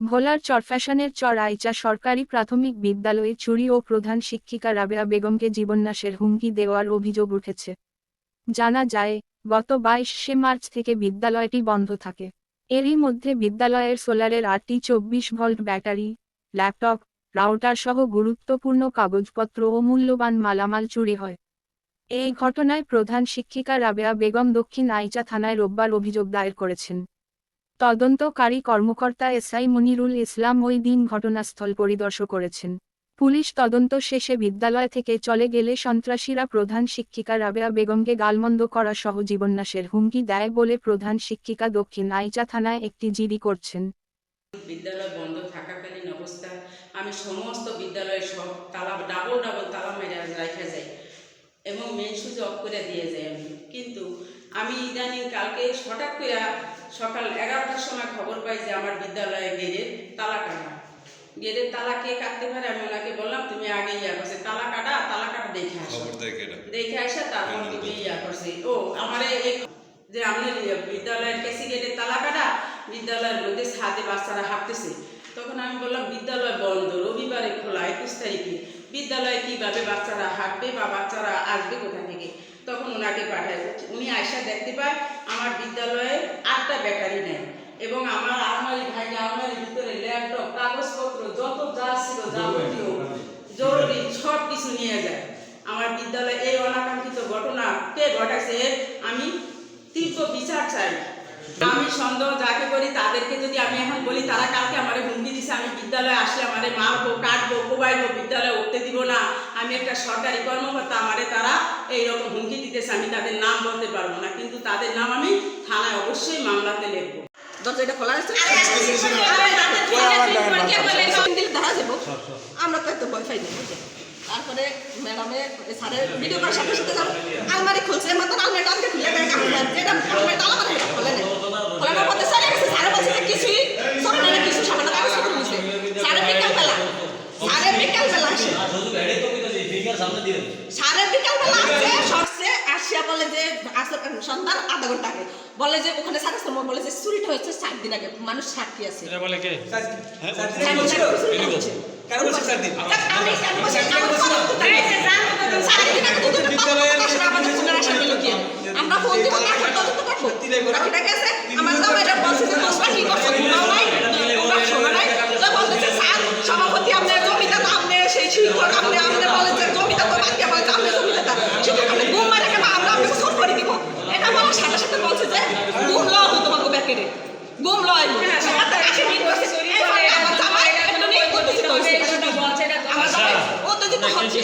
ভোলার চরফ্যাশনের চর আইচা সরকারি প্রাথমিক বিদ্যালয়ে চুরি ও প্রধান শিক্ষিকা রাবেয়া বেগমকে জীবননাশের হুমকি দেওয়ার অভিযোগ উঠেছে। জানা যায়, গত 22শে মার্চ থেকে বিদ্যালয়টি বন্ধ থাকে। এরই মধ্যে বিদ্যালয়ের সোলারের 8টি 24 ভোল্ট ব্যাটারি, ল্যাপটপ, রাউটার সহ গুরুত্বপূর্ণ কাগজপত্র ও মূল্যবান মালামাল চুরি হয়। এই ঘটনায় প্রধান শিক্ষিকা রাবেয়া বেগম দক্ষিণ আইচা থানায় রোববার অভিযোগ দায়ের করেছেন। তদন্তকারী কর্মকর্তা এসআই মনিরুল ইসলাম ওই দিন ঘটনাস্থল পরিদর্শন করেছেন। পুলিশ তদন্ত শেষে বিদ্যালয় থেকে চলে গেলে সন্ত্রাসীরা প্রধান শিক্ষিকা রাবেয়া বেগমকে গালমন্দ করা সহ জীবননাশের হুমকি দেয় বলে প্রধান শিক্ষিকা দক্ষিণ আইচা থানায় একটি জিডি করছেন। বিদ্যালয় বন্ধ থাকাকালীন অবস্থায় আমি সমস্ত বিদ্যালয়ের সব তালা ডাবল তালা মেরে রেখে যাই এবং মেন সুইচ অফ করে দিয়ে যাই কিন্তু আমি ইদানিং কালকে হঠাৎ করে সকাল 11টার সময় খবর পাই যে আমার বিদ্যালয়ে গেটের তালা কাটা। গেটের তালা কে কাটতে পারে আমি ওনাকে বললাম তুমি আগে করছে তালা কাটা দেখে আসো, দেখে আসা তারপর তুমি করছে ও আমার যে আমাদের বিদ্যালয়ের কেসি গেটের তালা কাটা, বিদ্যালয়ের মধ্যে ছাদে বাচ্চারা হাঁটতেছে। তখন আমি বললাম বিদ্যালয় বন্ধ, রবিবারে খোলা 21 তারিখে বিদ্যালয়ে কীভাবে বাচ্চারা হাঁটবে বা বাচ্চারা আসবে কোথা থেকে। তখন ওনাকে পাঠায়, উনি আয়সা দেখতে পায় আমার বিদ্যালয়ে 8টা ব্যাটারি নেয় এবং আমার আলমারির ভিতরে ল্যাপটপ, কাগজপত্র যত যা ছিল যাবতীয় জরুরি সব কিছু নিয়ে যায়। আমার বিদ্যালয়ে এই অনাকাঙ্ক্ষিত ঘটনা কে ঘটাইছে আমি তীব্র বিচার চাই। আমি সন্দেহ যাকে করি তাদেরকে যদি আমি এখন বলি তারা কালকে আমার হুমকি দিছে আমি বিদ্যালয়ে আসলে আমার মারবো, কাটবো, কোবাইবো, বিদ্যালয়ে উঠতে দিব না, আমি একটা সরকারি কর্মকর্তা, আমারে তারা এইরকম হুমকি দিতেছে। আমি তাদের নাম বলতে পারবো না, কিন্তু তাদের নাম আমি থানায় অবশ্যই মামলাতে লিখবো। দরজাটা খোলা আছে, আমরা তো এত ভয় পাই না। তারপরে ম্যাডামে স্যারের ভিডিও করার সাথে সাথে আলমারি খুলছে, মাত্র আলমারিটা আমাকে খুলে দেয়, যেটা আলমারি তালা মারা এটা খোলে নেয়। খোলানোর মধ্যে স্যার গেছে, স্যার বলছে যে কিছুই সরে না, কিছু সামান্য কাগজপত্র নিচ্ছে। স্যারের বিকালবেলা আসে সরছে আসিয়া বলে যে সন্ধ্যার আধা ঘন্টা আগে বলে যে ওখানে স্যারের সময় বলে যে চুরিটা হয়েছে 7 দিন আগে, মানুষ সাক্ষী আছে। বলে কে আমরা ফোন দিব না, তদন্ত করবো। ঠিক আছে, আমার জামাইরা বলছে যে তোমরা কি করছো, ঘুমাও নাই, তোমরা শোনো নাই। বলতেছে স্যার সভাপতি আপনার জমিটা তো আপনি সেই শিক্ষক আপনি বলেন যে জমিটা তো বাকি বলে আপনি জমিটা শিক্ষক আপনি ঘুম মারে কেন আমরা আপনাকে সব করে দিব। এটা বলার সাথে সাথে বলছে যে ঘুম লওয়া হতো তোমাকে ব্যাকেরে ঘুম লওয়াই আমার জামাই এটা নিয়ে উত্তেজিত হচ্ছে, আমার জামাই উত্তেজিত হচ্ছে।